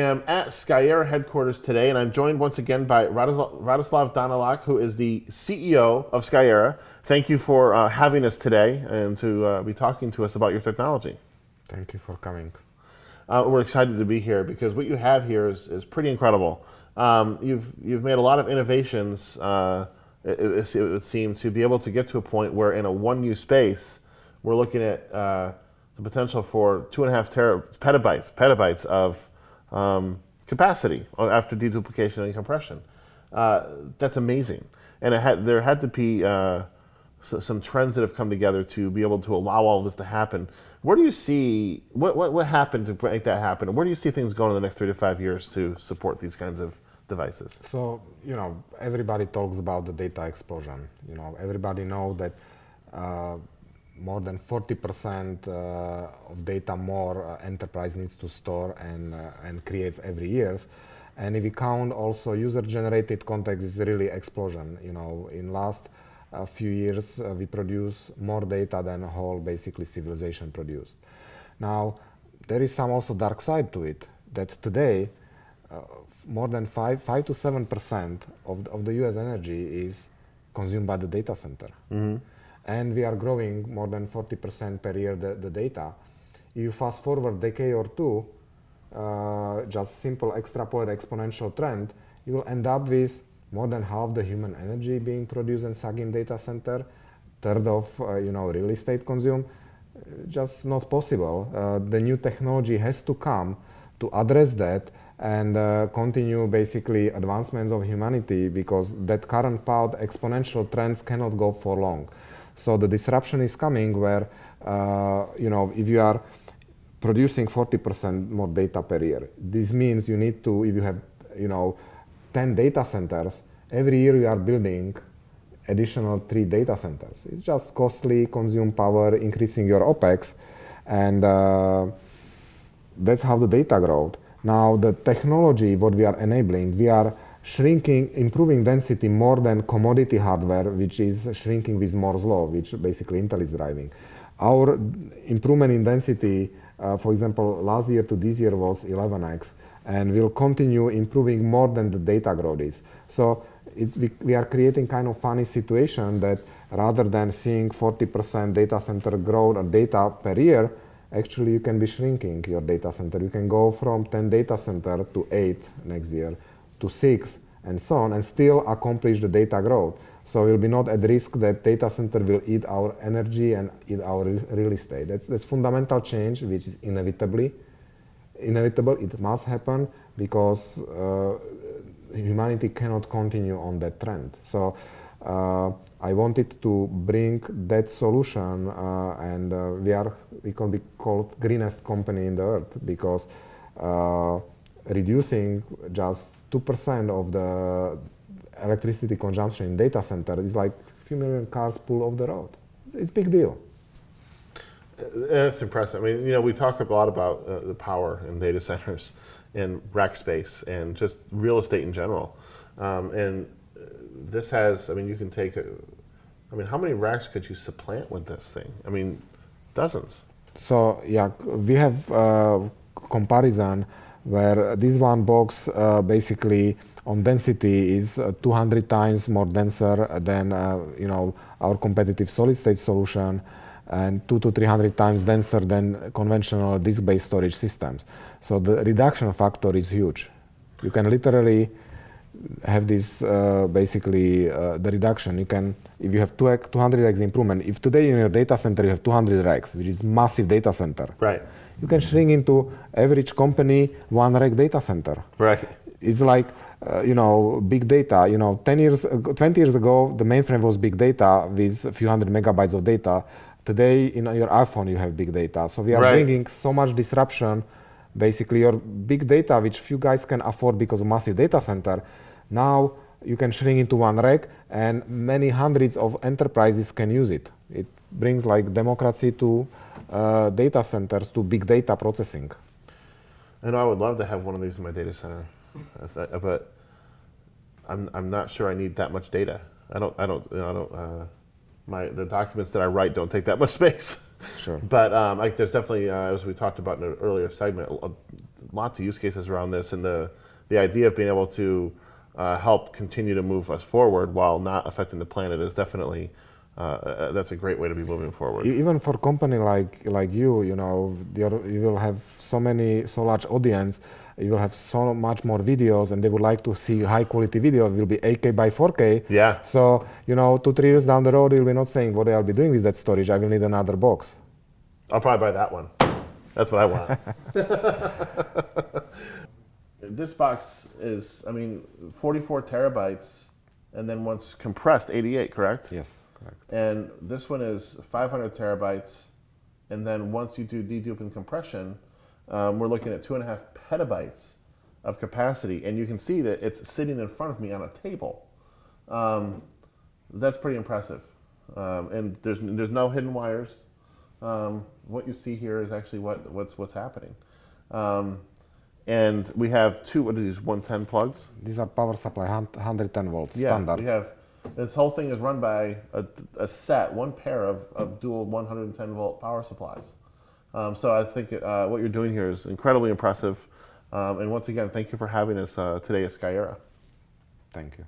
am at Skyera headquarters today, and I'm joined once again by Radoslav Danilak, who is the CEO of Skyera. Thank you for having us today and to be talking to us about your technology. Thank you for coming. We're excited to be here because what you have here is pretty incredible. You've made a lot of innovations, it would seem, to be able to get to a point where in a one-use space, we're looking at the potential for 2.5 petabytes of capacity after deduplication and compression. That's amazing. And there had to be some trends that have come together to be able to allow all of this to happen. Where do you see, what happened to make that happen? And where do you see things going in the next 3 to 5 years to support these kinds of devices? So, everybody talks about the data explosion. Everybody knows that more than 40% of data more enterprise needs to store and creates every year. And if we count also user-generated content, it's really explosion. In last few years, we produce more data than whole basically civilization produced. Now, there is some also dark side to it, that today, more than 5 to 7% of the US energy is consumed by the data center. Mm-hmm. And we are growing more than 40% per year the data. If you fast forward a decade or two, just simple extrapolate exponential trend, you will end up with more than half the human energy being produced and sucked in data center, third of real estate consumed. Just not possible. The new technology has to come to address that and continue basically advancements of humanity, because that current path exponential trends cannot go for long. So the disruption is coming where, if you are producing 40% more data per year, this means you need to, if you have, 10 data centers, every year you are building additional 3 data centers. It's just costly, consume power, increasing your OPEX, and that's how the data growth. Now the technology, what we are enabling, we are shrinking, improving density more than commodity hardware, which is shrinking with Moore's law, which basically Intel is driving. Our improvement in density, for example, last year to this year was 11x, and we'll continue improving more than the data growth is. So we are creating kind of funny situation that rather than seeing 40% data center growth or data per year, actually you can be shrinking your data center. You can go from 10 data center to 8 next year, to 6, and so on, and still accomplish the data growth. So we'll be not at risk that data center will eat our energy and eat our real estate. That's fundamental change, which is inevitable. It must happen because humanity cannot continue on that trend. So I wanted to bring that solution, and we can be called greenest company in the earth, because reducing just 2% of the electricity consumption in data center is like a few million cars pulled off the road. It's a big deal. That's impressive. I mean, we talk a lot about the power in data centers and rack space and just real estate in general. And this has, you can take, how many racks could you supplant with this thing? Dozens. So, yeah, we have comparison where this one box basically on density is 200 times more denser than our competitive solid state solution, and 200 to 300 times denser than conventional disk-based storage systems. So the reduction factor is huge. You can literally have this the reduction. You can, if you have 200x improvement, if today in your data center you have 200 racks, which is massive data center. Right. You can shrink into average company 1 rack data center. Right. It's like, big data. 20 years ago, the mainframe was big data with a few hundred megabytes of data. Today, in your iPhone, you have big data. So we are bringing so much disruption. Basically, your big data, which few guys can afford because of massive data center, now you can shrink into 1 rack, and many hundreds of enterprises can use it. It brings like democracy to data centers, to big data processing. I would love to have one of these in my data center, but I'm not sure I need that much data. The documents that I write don't take that much space. Sure. But there's definitely, as we talked about in an earlier segment, lots of use cases around this, and the idea of being able to help continue to move us forward while not affecting the planet is definitely that's a great way to be moving forward. Even for company like you, you know, you will have so large audience. You will have so much more videos, and they would like to see high quality video. It will be 8K by 4K. Yeah. So, you know, 2-3 years down the road, you'll be not saying what I'll be doing with that storage. I will need another box. I'll probably buy that one. That's what I want. This box is, I mean, 44 terabytes, and then once compressed, 88, correct? Yes, correct. And this one is 500 terabytes, and then once you do dedupe and compression, we're looking at 2.5 petabytes of capacity, and you can see that it's sitting in front of me on a table. That's pretty impressive, and there's no hidden wires. What you see here is actually what's happening, and we have two. What are these? 110 plugs. These are power supply, 110 volts, Yeah, standard. we have. This whole thing is run by one pair of dual 110 volt power supplies. So I think what you're doing here is incredibly impressive. And once again, thank you for having us today at Skyera. Thank you.